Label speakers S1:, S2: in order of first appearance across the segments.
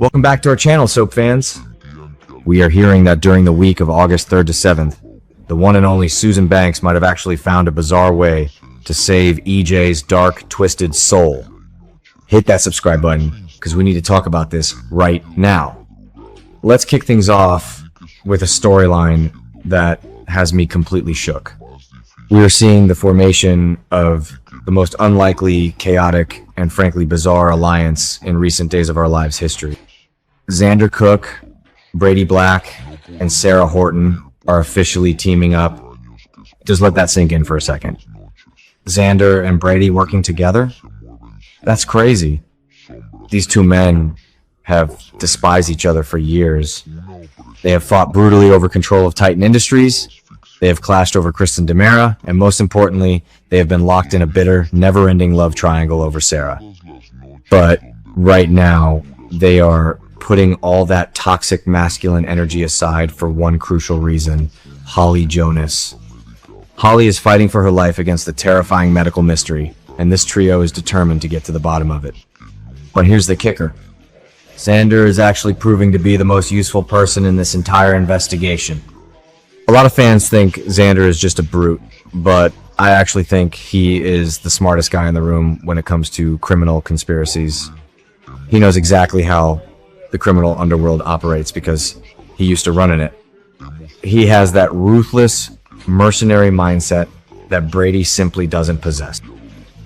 S1: Welcome back to our channel, soap fans. We are hearing that during the week of August 3rd to 7th, the one and only Susan Banks might have actually found a bizarre way to save EJ's dark, twisted soul. Hit that subscribe button, because we need to talk about this right now. Let's kick things off with a storyline that has me completely shook. We are seeing the formation of the most unlikely, chaotic, and frankly bizarre alliance in recent days of our lives' history. Xander Cook, Brady Black, and Sarah Horton are officially teaming up. Just let that sink in for a second. Xander and Brady working together? That's crazy. These two men have despised each other for years. They have fought brutally over control of Titan Industries. They have clashed over EJ DiMera, and most importantly, they have been locked in a bitter, never-ending love triangle over Sarah. But right now, they are putting all that toxic masculine energy aside for one crucial reason: Holly Jonas. Holly is fighting for her life against the terrifying medical mystery, and this trio is determined to get to the bottom of it. But here's the kicker. Xander is actually proving to be the most useful person in this entire investigation. A lot of fans think Xander is just a brute, but I actually think he is the smartest guy in the room when it comes to criminal conspiracies. He knows exactly how the criminal underworld operates because he used to run in it. He has that ruthless, mercenary mindset that Brady simply doesn't possess.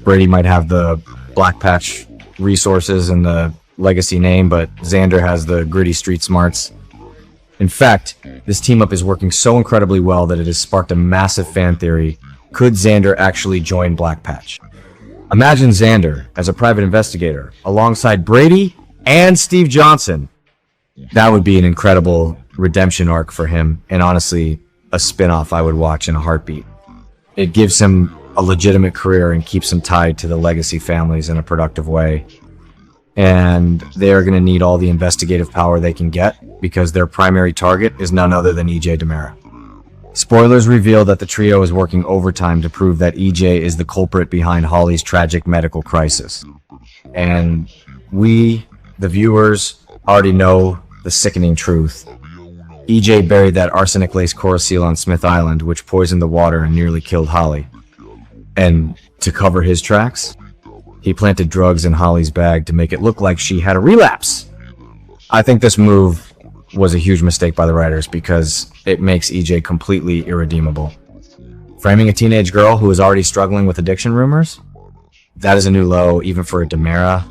S1: Brady might have the black patch resources and the legacy name, but Xander has the gritty street smarts. In fact, this team-up is working so incredibly well that it has sparked a massive fan theory. Could Xander actually join Black Patch? Imagine Xander as a private investigator alongside Brady and Steve Johnson. That would be an incredible redemption arc for him, and honestly, a spin-off I would watch in a heartbeat. It gives him a legitimate career and keeps him tied to the legacy families in a productive way. And they're going to need all the investigative power they can get because their primary target is none other than EJ DiMera. Spoilers reveal that the trio is working overtime to prove that EJ is the culprit behind Holly's tragic medical crisis. And we, the viewers, already know the sickening truth. EJ buried that arsenic-laced coral seal on Smith Island, which poisoned the water and nearly killed Holly. And to cover his tracks, he planted drugs in Holly's bag to make it look like she had a relapse. I think this move was a huge mistake by the writers because it makes EJ completely irredeemable. Framing a teenage girl who is already struggling with addiction rumors? That is a new low, even for a DiMera.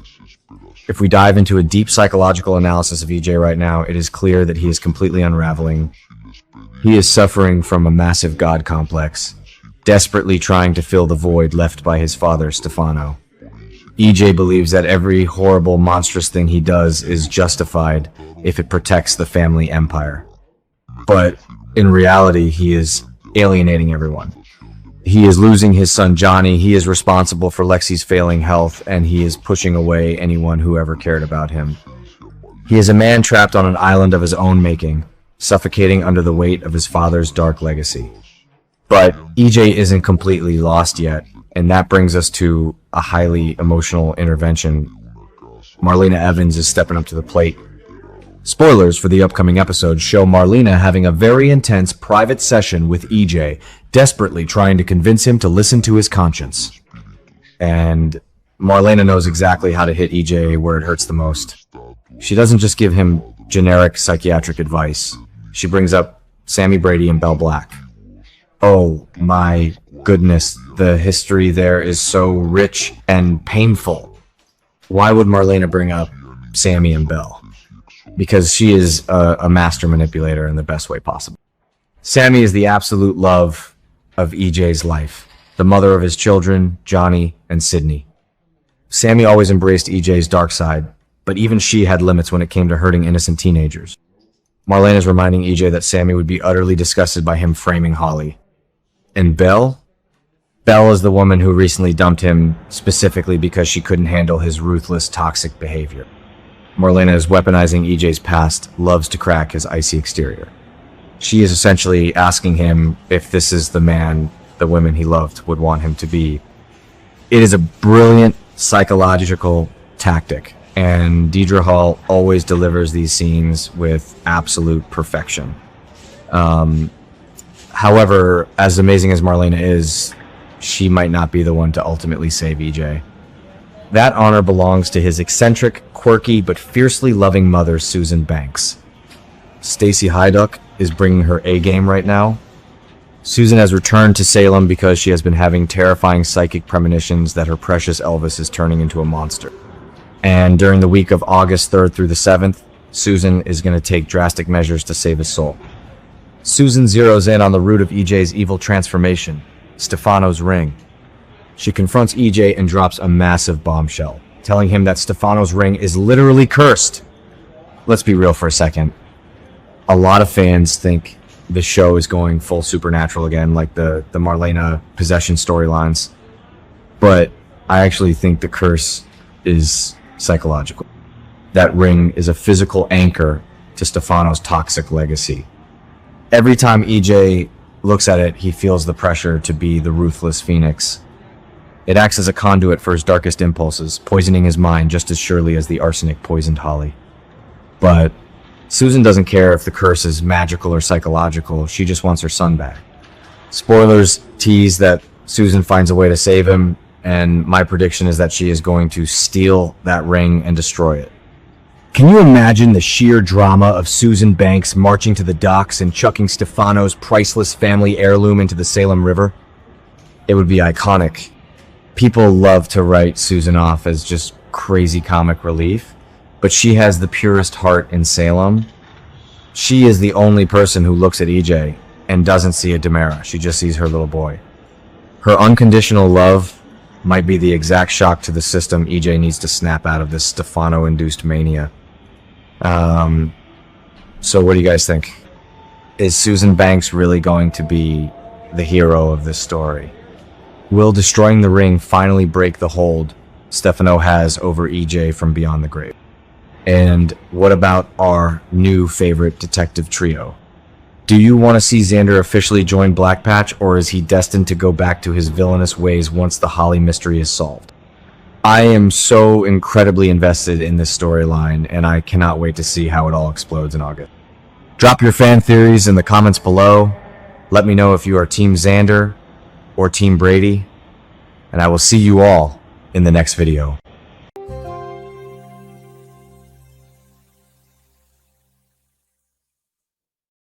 S1: If we dive into a deep psychological analysis of EJ right now, it is clear that he is completely unraveling. He is suffering from a massive god complex, desperately trying to fill the void left by his father, Stefano. EJ believes that every horrible, monstrous thing he does is justified if it protects the family empire. But in reality, he is alienating everyone. He is losing his son Johnny, he is responsible for Lexi's failing health, and he is pushing away anyone who ever cared about him. He is a man trapped on an island of his own making, suffocating under the weight of his father's dark legacy. But EJ isn't completely lost yet, and that brings us to a highly emotional intervention. Marlena Evans is stepping up to the plate. Spoilers for the upcoming episode show Marlena having a very intense private session with EJ, desperately trying to convince him to listen to his conscience. And Marlena knows exactly how to hit EJ where it hurts the most. She doesn't just give him generic psychiatric advice. She brings up Sami, Brady, and Belle Black. Oh my goodness, the history there is so rich and painful. Why would Marlena bring up Sami and Belle? Because she is a master manipulator in the best way possible. Sami is the absolute love of EJ's life, the mother of his children, Johnny and Sydney. Sami always embraced EJ's dark side, but even she had limits when it came to hurting innocent teenagers. Marlena is reminding EJ that Sami would be utterly disgusted by him framing Holly. And Belle? Belle is the woman who recently dumped him specifically because she couldn't handle his ruthless, toxic behavior. Marlena is weaponizing EJ's past, loves to crack his icy exterior. She is essentially asking him if this is the man the women he loved would want him to be. It is a brilliant psychological tactic and Deidre Hall always delivers these scenes with absolute perfection. However, as amazing as Marlena is, she might not be the one to ultimately save EJ. That honor belongs to his eccentric, quirky, but fiercely loving mother, Susan Banks. Stacy Hyduck is bringing her A-game right now. Susan has returned to Salem because she has been having terrifying psychic premonitions that her precious Elvis is turning into a monster. And during the week of August 3rd through the 7th, Susan is going to take drastic measures to save his soul. Susan zeroes in on the root of EJ's evil transformation, Stefano's ring. She confronts EJ and drops a massive bombshell, telling him that Stefano's ring is literally cursed. Let's be real for a second. A lot of fans think the show is going full supernatural again, like the Marlena possession storylines. But I actually think the curse is psychological. That ring is a physical anchor to Stefano's toxic legacy. Every time EJ looks at it, he feels the pressure to be the ruthless phoenix. It acts as a conduit for his darkest impulses, poisoning his mind just as surely as the arsenic poisoned Holly. But Susan doesn't care if the curse is magical or psychological, she just wants her son back. Spoilers tease that Susan finds a way to save him, and my prediction is that she is going to steal that ring and destroy it. Can you imagine the sheer drama of Susan Banks marching to the docks and chucking Stefano's priceless family heirloom into the Salem River? It would be iconic. People love to write Susan off as just crazy comic relief, but she has the purest heart in Salem. She is the only person who looks at EJ and doesn't see a DiMera. She just sees her little boy. Her unconditional love might be the exact shock to the system EJ needs to snap out of this Stefano-induced mania. So what do you guys think? Is Susan Banks really going to be the hero of this story? Will destroying the ring finally break the hold Stefano has over EJ from beyond the grave? And what about our new favorite detective trio? Do you want to see Xander officially join Black Patch, or is he destined to go back to his villainous ways once the Holly mystery is solved? I am so incredibly invested in this storyline, and I cannot wait to see how it all explodes in August. Drop your fan theories in the comments below. Let me know if you are Team Xander or Team Brady, and I will see you all in the next video.